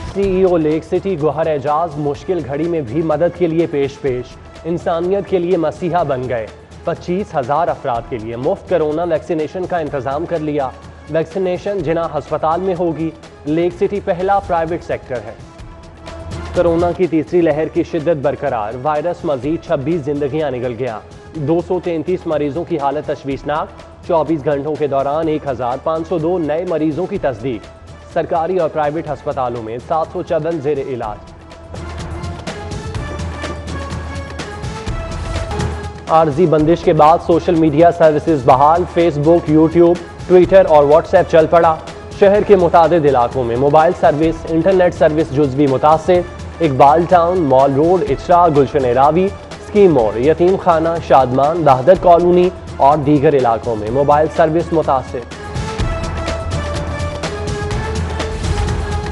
CEO lake city Gauhar Ejaz मुश्किल घड़ी में भी मदद के लिए पेश इंसानियत के लिए मसीहा बन गए। 25,000 अफराद के लिए मुफ्त कोरोना वैक्सीनेशन का इंतजाम कर लिया। वैक्सीनेशन जिना अस्पताल में होगी। लेक सिटी पहला प्राइवेट सेक्टर है। कोरोना की तीसरी लहर की शिद्दत बरकरार, वायरस मजीद 26 जिंदगियां निगल गया। 233 मरीजों की हालत तशवीशनाक। 24 घंटों के दौरान 1502 नए मरीजों की तस्दीक। सरकारी और प्राइवेट अस्पतालों में 754 जेर इलाज। आर्जी बंदिश के बाद सोशल मीडिया सर्विसेज बहाल। फेसबुक, यूट्यूब, ट्विटर और व्हाट्सएप चल पड़ा। शहर के मुतादिद इलाकों में मोबाइल सर्विस, इंटरनेट सर्विस जुज़वी मुतासिर। Iqbal town, mall road, Ichhra, Gulshan Ravi, scheme मोड़, यतीम खाना, शादमान, दाहदर कॉलोनी और दीगर इलाकों में मोबाइल सर्विस मुतासिर।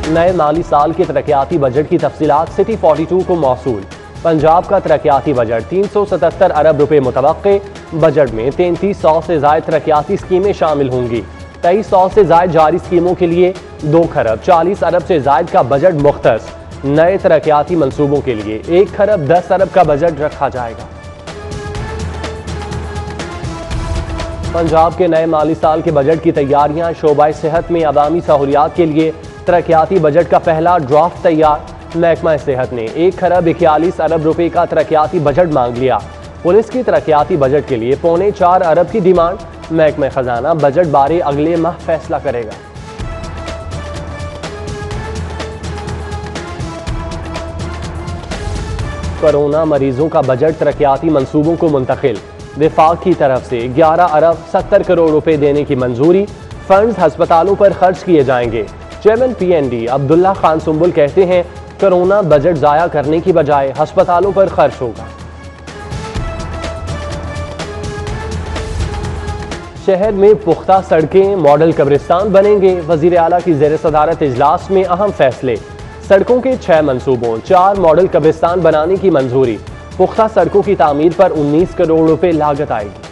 नए माली साल के तरक्याती बजट की तफसीलात सिटी 42 को मौसूल। पंजाब का तरक्याती बजट 377 अरब रुपए मुतवक्के। बजट में 3300 से ज्यादा तरक्याती स्कीमें शामिल होंगी। 2300 से ज्यादा जारी स्कीमों के लिए 2 खरब 40 अरब से ज्यादा का बजट मुख्तस। नए तरक्याती मंसूबों के लिए 1 खरब 10 अरब का बजट रखा जाएगा। पंजाब के नए माली साल के बजट की तैयारियां। शोबा सेहत में अवामी सहूलियात के लिए तरक्याती बजट का पहला ड्राफ्ट तैयार। महकमा सेहत ने 1 खरब 41 अरब रुपए का तरक्याती बजट मांग लिया। पुलिस की तरक्याती बजट के लिए 3.25 अरब की डिमांड। महकमा खजाना बजट बारे अगले माह फैसला करेगा। कोरोना मरीजों का बजट तरक्याती मंसूबों को मुंतकिल। विफाक की तरफ से 11 अरब 70 करोड़ रुपए देने की मंजूरी। फंड्स अस्पतालों पर खर्च किए जाएंगे। चेयरमैन PND अब्दुल्ला खान सुंबुल कहते हैं, कोरोना बजट जाया करने की बजाय अस्पतालों पर खर्च होगा। शहर में पुख्ता सड़कें, मॉडल कब्रिस्तान बनेंगे। वजीर आला की ज़ेर सदारत इजलास में अहम फैसले। सड़कों के 6 मंसूबों, 4 मॉडल कब्रिस्तान बनाने की मंजूरी। पुख्ता सड़कों की तामीर पर 19 करोड़ रुपए लागत आएगी।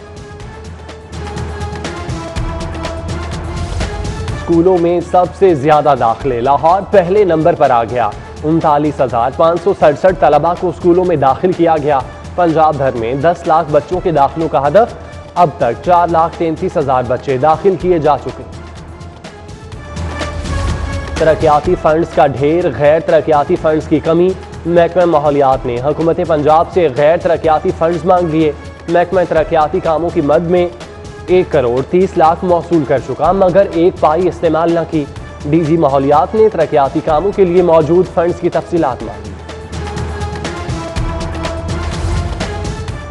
स्कूलों में सबसे ज्यादा दाखिले। लाहौर पहले नंबर पर आ गया। 39,567 तलबा को स्कूलों में दाखिल किया गया। पंजाब भर में 10 लाख बच्चों के दाखिलों का हदफ। अब तक 4,33,000 बच्चे दाखिल किए जा चुके। तरक्याती फंड्स का ढेर, गैर तरक्याती फंड्स की कमी। महकमा माहौलियात ने हुकूमत पंजाब से गैर तरक्याती फंड्स मांग लिए। महकमा तरक्याती कामों की मद में 1 करोड़ 30 लाख मौसूल कर चुका, मगर 1 पाई इस्तेमाल न की। DG माहौलियात ने तरक्याती कामों के लिए मौजूद फंड्स की तफसीलात मांगी।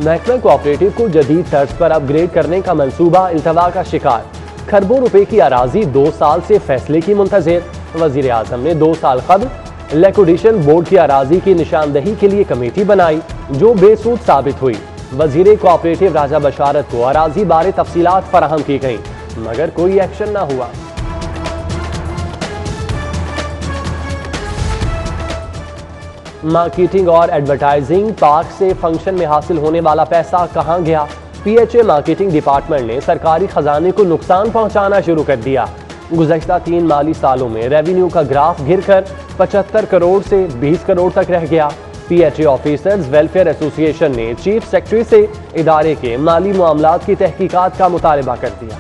महकमा कोऑपरेटिव को जदीद तर्ज पर अपग्रेड करने का मंसूबा इल्तवा का शिकार। खरबों रुपए की अराजी 2 साल से फैसले की मुंतज़िर। वजीर आजम ने 2 साल कबल लिक्विडेशन बोर्ड की अराजी की निशानदही के लिए कमेटी बनाई, जो बेसूद साबित हुई। वजीर कोऑपरेटिव राजा बशारत को अराजी बारे तफसीलात फराहम की गई, मगर कोई एक्शन न हुआ। मार्केटिंग और एडवर्टाइजिंग। पार्क से फंक्शन में हासिल होने वाला पैसा कहां गया? PHA मार्केटिंग डिपार्टमेंट ने सरकारी खजाने को नुकसान पहुंचाना शुरू कर दिया। गुज़श्ता 3 माली सालों में रेवेन्यू का ग्राफ गिरकर 75 करोड़ से 20 करोड़ तक रह गया। PHA ऑफिसर्स वेलफेयर एसोसिएशन ने चीफ सेक्रेटरी से इदारे के माली मामलात की तहकीकात का मुतालबा कर दिया।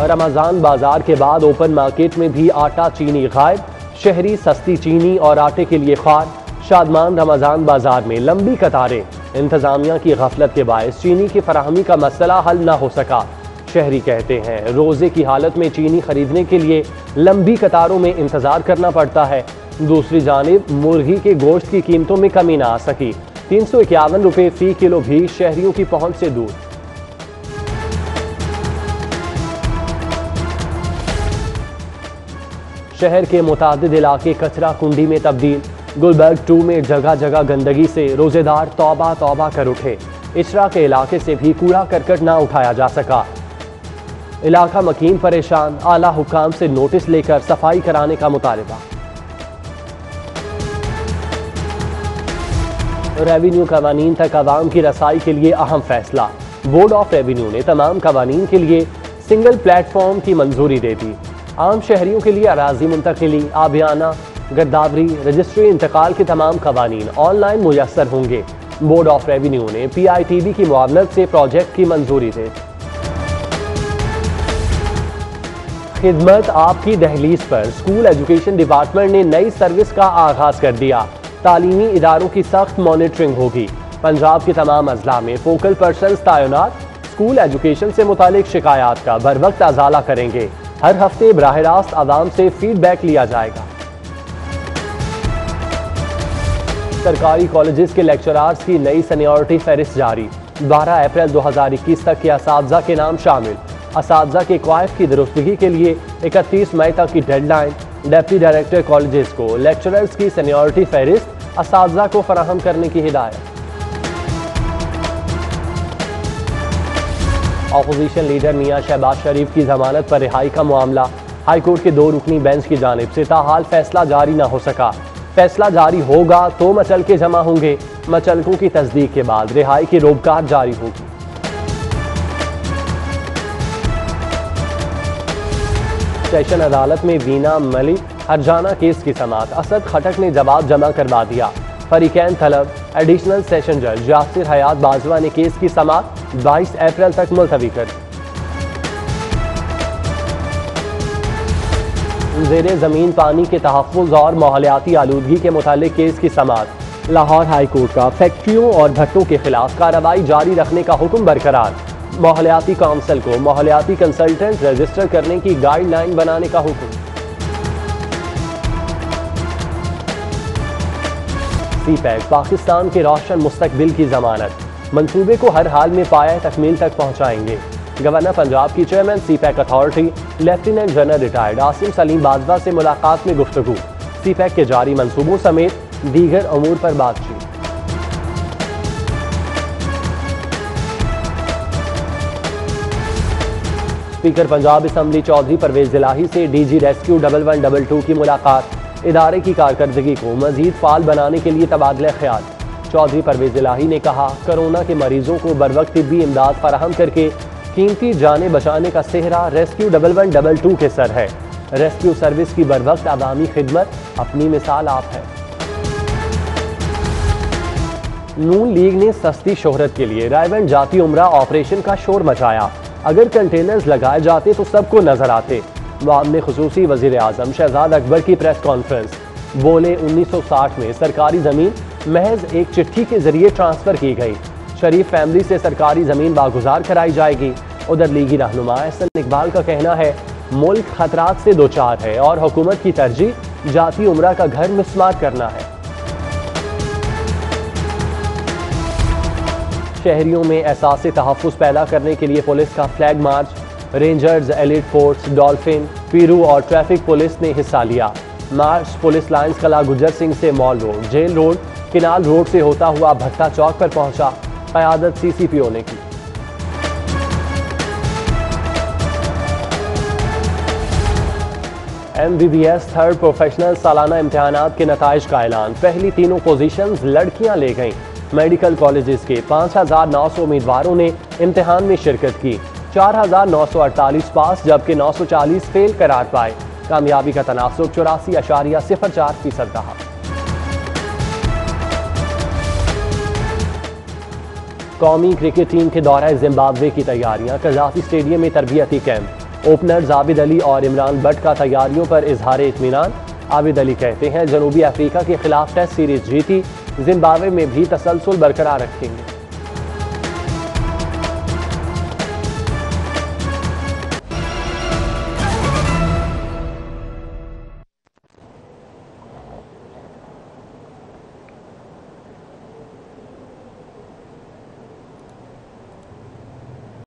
रमजान बाजार के बाद ओपन मार्केट में भी आटा चीनी गायब। शहरी सस्ती चीनी और आटे के लिए ख्वार। शादमान रमजान बाजार में लंबी कतारें। इंतजामिया की गफलत के बायस चीनी की फराहमी का मसला हल न हो सका। शहरी कहते हैं, रोजे की हालत में चीनी खरीदने के लिए लंबी कतारों में इंतजार करना पड़ता है। दूसरी जानिब मुर्गी के गोश्त की कीमतों में कमी न आ सकी। 351 रुपए फी किलो भी शहरियों की पहुंच से दूर। शहर के मुतादिद इलाके कचरा कुंडी में तब्दील। गुलबर्ग 2 में जगह जगह गंदगी से रोजेदार तौबा तौबा कर उठे। इचरा के इलाके से भी कूड़ा करकट ना उठाया जा सका। इलाका मकीन परेशान। आला हुकाम से नोटिस लेकर सफाई कराने का मुतालबा। रेवेन्यू कवानीन तक आवाम की रसाई के लिए अहम फैसला। बोर्ड ऑफ रेवेन्यू ने तमाम कवानीन के लिए सिंगल प्लेटफॉर्म की मंजूरी दे दी। आम शहरियों के लिए अराजी मुंतकिली, आबियाना, गिरदावरी, रजिस्ट्री, इंतकाल के तमाम कवानीन ऑनलाइन मुयस्सर होंगे। बोर्ड ऑफ रेवेन्यू ने PITB की मुआवनत से प्रोजेक्ट की मंजूरी दे। खिदमत आपकी दहलीज पर स्कूल एजुकेशन डिपार्टमेंट ने नई सर्विस का आगाज कर दिया। तालीमी इदारों की सख्त मॉनिटरिंग होगी। पंजाब के तमाम अजला में फोकल पर्सन तैनात स्कूल एजुकेशन से मुतालिक शिकायत का बर वक्त अजाला करेंगे। हर हफ्ते बराह रास्त आवाम से फीडबैक लिया जाएगा। सरकारी कॉलेजेस के लेक्चरार्स की नई सीनियरिटी फहरिस्त जारी। 12 अप्रैल 2021 तक के असातिज़ा के नाम शामिल। असातिज़ा के क्वाइफ की दुरुस्तगी के लिए 31 मई तक की डेडलाइन। डिप्टी डायरेक्टर कॉलेजेस को लेक्चरर्स की सीनियरिटी फहरिस्त असातिज़ा को फराहम करने की हिदायत। अपोजिशन लीडर मियां शहबाज शरीफ की जमानत पर रिहाई का मामला हाईकोर्ट के 2 रुकनी बेंच की जानिब से ताहाल फैसला जारी न हो सका। फैसला जारी होगा तो मचलके जमा होंगे। मचलकों की तस्दीक के बाद रिहाई की रोबकार जारी होगी। सेशन अदालत में वीना मलिक हरजाना केस की समाअत। असद खटक ने जवाब जमा करवा दिया। फरीकैन तलब। एडिशनल सेशन जज यासिर हयात बाजवा ने केस की समाअत 22 अप्रैल तक मुलतवी कर दी। ज़ेरे ज़मीन पानी के तहफ़्फ़ुज़ और माहौलियाती आलूदगी के मुतालिक केस की समाअत। लाहौर हाई कोर्ट का फैक्ट्रियों और भट्टों के खिलाफ कार्रवाई जारी रखने का हुक्म बरकरार। माहौलियाती काउंसिल को माहौलियाती कंसल्टेंट रजिस्टर करने की गाइडलाइन बनाने का हुक्म। सीपैक पाकिस्तान के रोशन मुस्तकबिल की जमानत। मंसूबे को हर हाल में पाया तकमील तक पहुंचाएंगे। गवर्नर पंजाब की chairman CPEC authority lieutenant general retired Asim Salim Bajwa से मुलाकात में गुफ्तगू। सीपैक के जारी मंसूबों समेत दीगर अमूर पर बातचीत। स्पीकर पंजाब असम्बली चौधरी परवेज जिलाही से DG रेस्क्यू 1112 की मुलाकात। इदारे की कारकर्दगी को मजीद फाल बनाने के लिए तबादला ख्याल। चौधरी परवेज जिलाही ने कहा, कोरोना के मरीजों को बरवक्त तिब्बी इमदाद फराहम करके कीमती जानें बचाने का सेहरा रेस्क्यू 1112 के सर है। रेस्क्यू सर्विस की बरवक्त आवामी खिदमत अपनी मिसाल आप है। नून लीग ने सस्ती शोहरत के लिए रायवंड जाती उम्रा ऑपरेशन का शोर मचाया। अगर कंटेनर्स लगाए जाते तो सबको नजर आते। मामले खुसूसी वजीर आजम शहजाद अकबर की प्रेस कॉन्फ्रेंस। बोले 1960 में सरकारी जमीन महज एक चिट्ठी के जरिए ट्रांसफर की गई। शरीफ फैमिली से सरकारी जमीन बागुजार कराई जाएगी। उधर लीगी रहनुमा एहसन इकबाल का कहना है, मुल्क खतरात से दो चार है और हुकूमत की तरजीह जाती उम्रा का घर मिस्मार करना है। शहरियों में एहसास तहफ़्फ़ुज़ पैदा करने के लिए पुलिस का flag march. Rangers, elite force, dolphin, पीरू और ट्रैफिक पुलिस ने हिस्सा लिया। मार्च पुलिस लाइन्स कला गुजर सिंह से mall road, jail road, canal road से होता हुआ भट्टा चौक पर पहुंचा। क़यादत CCPO ने की। MBBS थर्ड प्रोफेशनल सालाना इम्तिहानात के नताइज का ऐलान। पहली तीनों पोजीशंस लड़कियां ले गईं। मेडिकल कॉलेजेस के 5900 उम्मीदवारों ने इम्तिहान में शिरकत की। 4948 पास जबकि 940 फेल करार पाए। कामयाबी का तनासुब 84.04% रहा। कौमी क्रिकेट टीम के दौरे जिम्बाब्वे की तैयारियां। कज़ाफ़ी स्टेडियम में तरबियती कैंप। ओपनर्स आबिद अली और इमरान बट का तैयारियों पर इजहार इत्मीनान। आबिद अली कहते हैं, जनूबी अफ्रीका के खिलाफ टेस्ट सीरीज जीती, जिम्बाब्वे में भी तसलसल बरकरार रखेंगे।